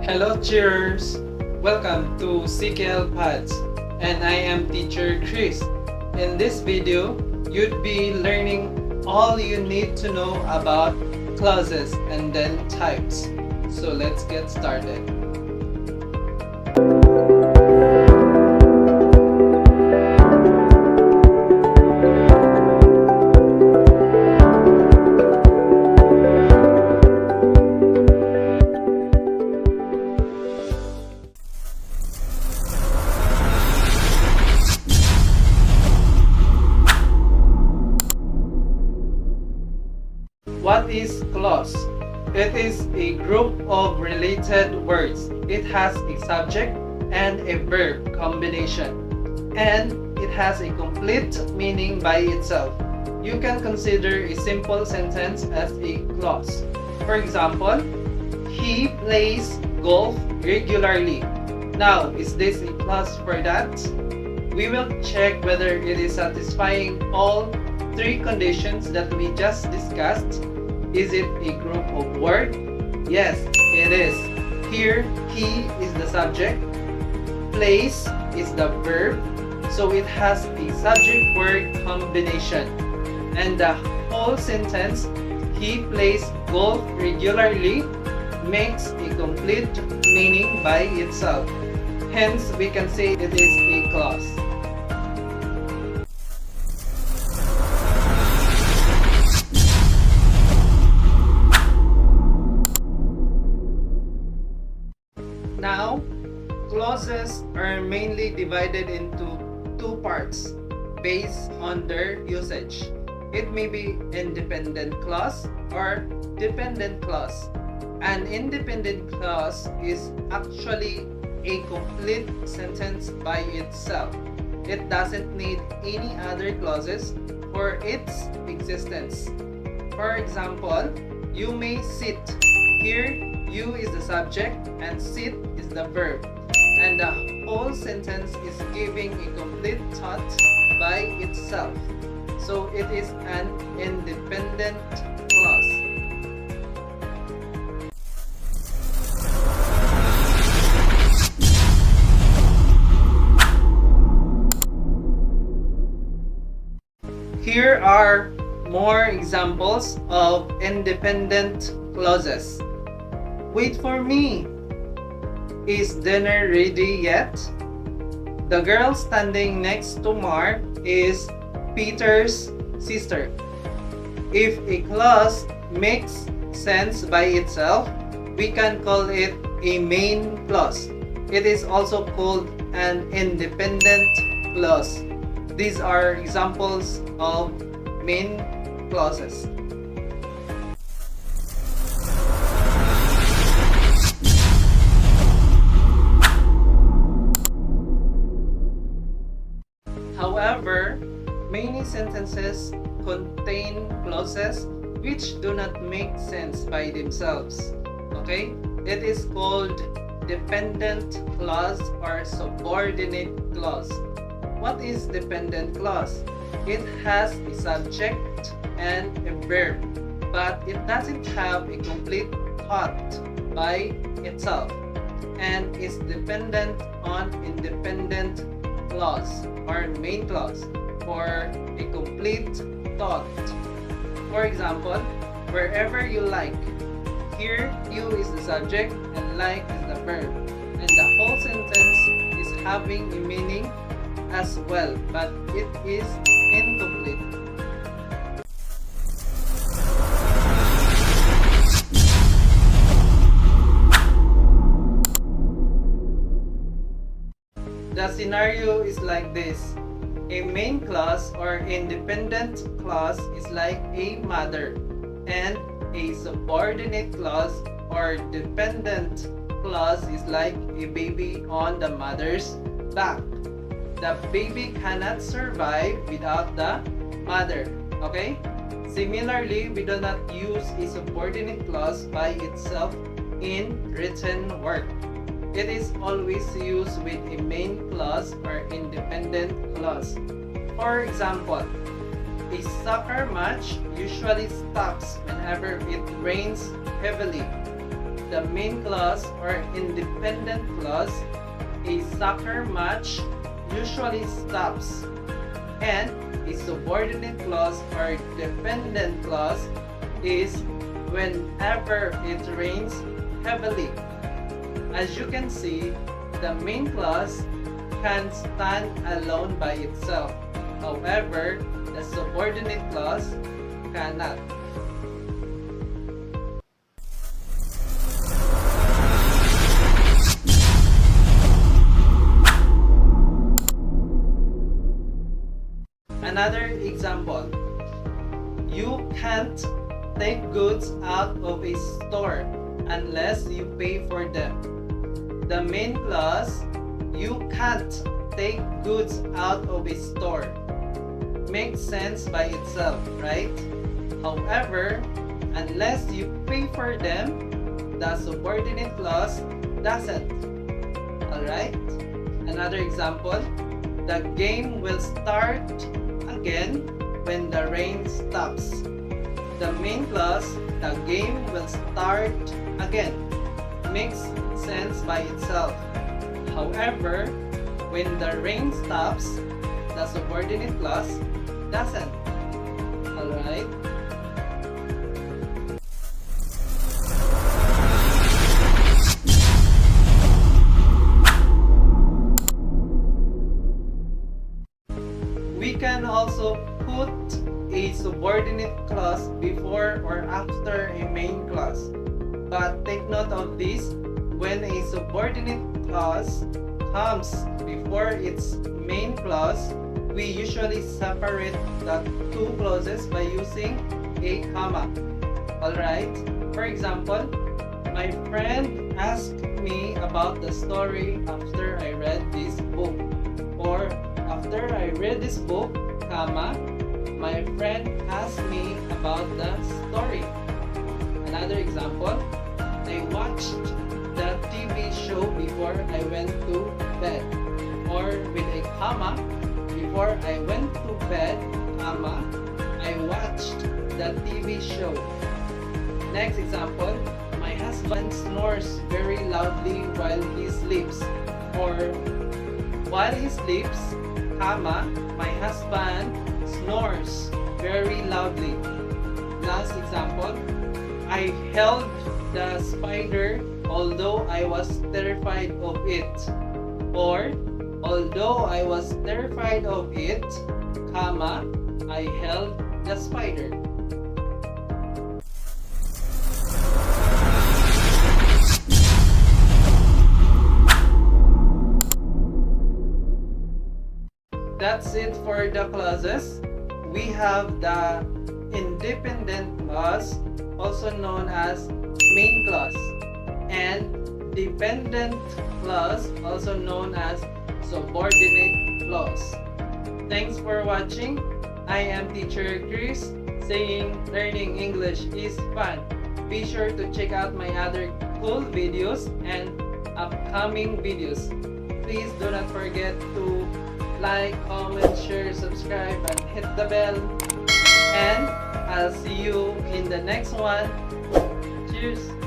Hello, cheers! Welcome to CKL Pads, and I am teacher Chris. In this video, you'd be learning all you need to know about clauses and then types. So let's get started. What is clause? It is a group of related words. It has a subject and a verb combination, and it has a complete meaning by itself. You can consider a simple sentence as a clause. For example, he plays golf regularly. Now, is this a clause for that? We will check whether it is satisfying all three conditions that we just discussed. Is it a group of words? Yes, it is. Here, he is the subject, plays is the verb, so it has a subject-word combination. And the whole sentence, he plays golf regularly, makes a complete meaning by itself. Hence, we can say it is a clause. Now, clauses are mainly divided into two parts based on their usage. It may be independent clause or dependent clause. An independent clause is actually a complete sentence by itself. It doesn't need any other clauses for its existence. For example, you may sit. Here, you is the subject and sit is the verb. And the whole sentence is giving a complete thought by itself. So it is an independent clause. Here are more examples of independent clauses. Wait for me. Is dinner ready yet? The girl standing next to Mark is Peter's sister. If a clause makes sense by itself, we can call it a main clause. It is also called an independent clause. These are examples of main clauses. However, many sentences contain clauses which do not make sense by themselves. Okay? It is called dependent clause or subordinate clause. What is dependent clause? It has a subject and a verb, but it doesn't have a complete thought by itself and is dependent on independent clause or main clause for a complete thought. For example, wherever you like. Here, you is the subject and like is the verb. And the whole sentence is having a meaning as well, but it is incomplete. The scenario is like this. A main clause or independent clause is like a mother, and a subordinate clause or dependent clause is like a baby on the mother's back. The baby cannot survive without the mother. Okay? Similarly, we do not use a subordinate clause by itself in written work. It is always used with a main clause or independent clause. For example, a soccer match usually stops whenever it rains heavily. the main clause or independent clause, a soccer match usually stops. And a subordinate clause or dependent clause is whenever it rains heavily. As you can see, the main clause can stand alone by itself. However, the subordinate clause cannot. Another example, you can't take goods out of a store unless you pay for them. The main clause, you can't take goods out of a store, makes sense by itself, right? However, unless you pay for them, the subordinate clause doesn't. Alright? Another example, the game will start again when the rain stops. The main clause, the game will start again, makes sense by itself. However, when the rain stops, the subordinate clause doesn't. Alright? We can also put a subordinate clause before or after a main clause. But take note of this, when a subordinate clause comes before its main clause, we usually separate the two clauses by using a comma. Alright? For example, my friend asked me about the story after I read this book. Or after I read this book, comma, my friend asked me about the story. Another example, I watched the TV show before I went to bed. Or with a comma, before I went to bed, comma, I watched the TV show. Next example, my husband snores very loudly while he sleeps. Or while he sleeps, comma, my husband snores very loudly. Last example, I held the spider although I was terrified of it. Or although I was terrified of it, comma, I held the spider. That's it for the clauses. We have the independent clause, also known as main clause, and dependent clause, also known as subordinate clause. Thanks for watching. I am Teacher Chris, saying learning English is fun. Be sure to check out my other cool videos and upcoming videos. Please do not forget to like, comment, share, subscribe, and hit the bell. And I'll see you in the next one. Cheers!